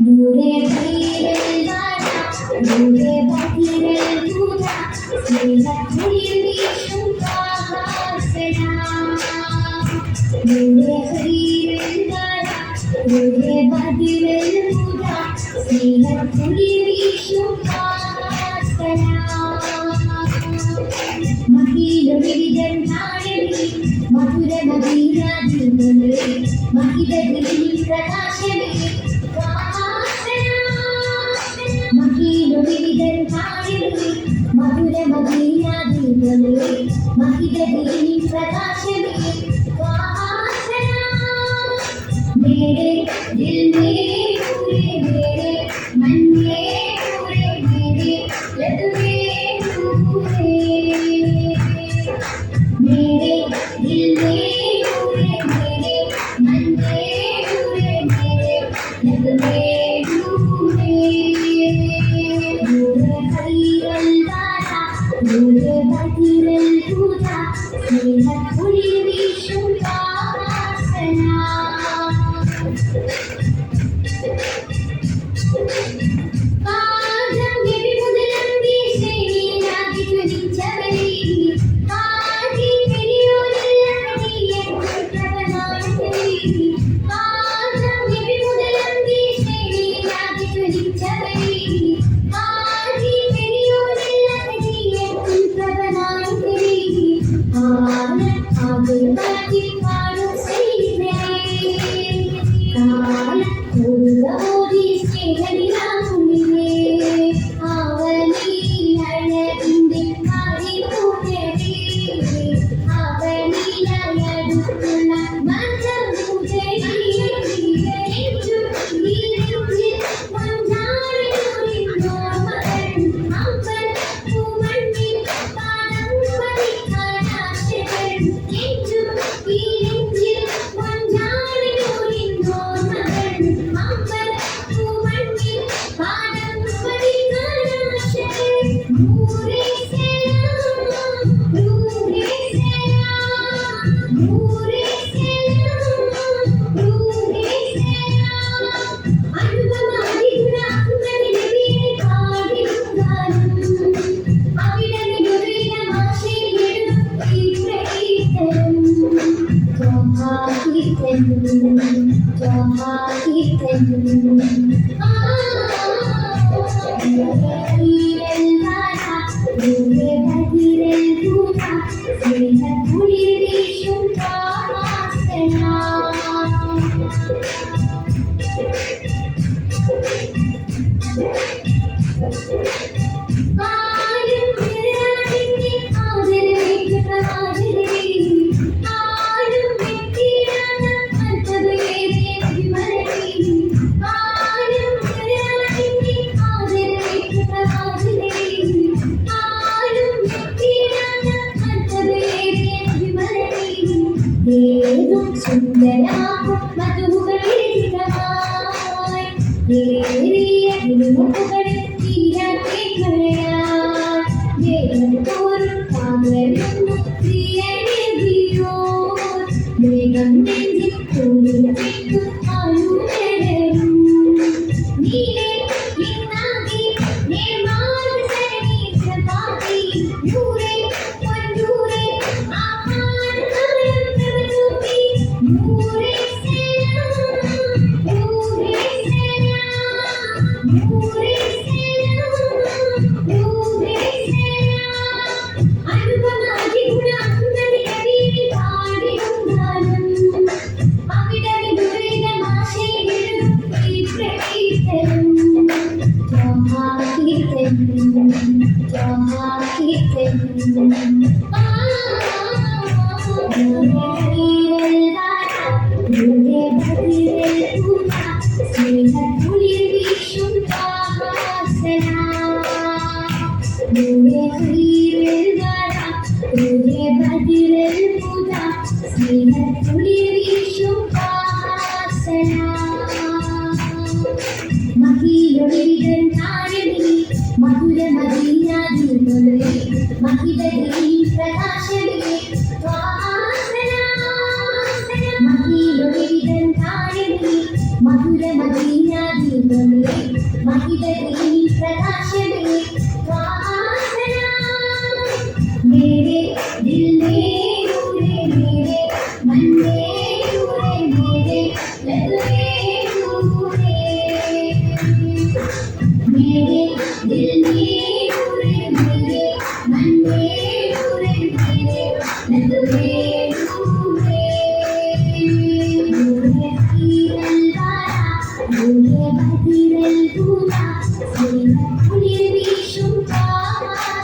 നൂറേ തീരൽ വാഴ നൂറേ ബഹിരൽ പൂജ സ്നേഹത്തിൽ വീശും കാഹാസന നൂറേ തീരൽ വാഴ നൂറേ ബഹിരൽ പൂജ സ്നേഹത്തിൽ വീശും കാഹാസന മഹിലൊരിതൻ നാടകി മധുര മദീനാദിനേ മഹിതഗിരി പ്രകാശമേ മഹിലൊരിതൻ നാടകി മധുര മദീനാദിനേ മഹിതഗിരി പ്രകാശമേ मेरे दिल में पूरे मेरे मन में पूरे मेरे लग में पूरे मेरे दिल में पूरे मेरे मन में पूरे मेरे लग में पूरे नूरे हरियल वाला नूरे बहिरल पूजा स्नेहपुरी विष्णु वासना മധുര മദീനാ ബദിരൽ ഹുദാ സ്നേഹക്കുളിർ വീശും താമര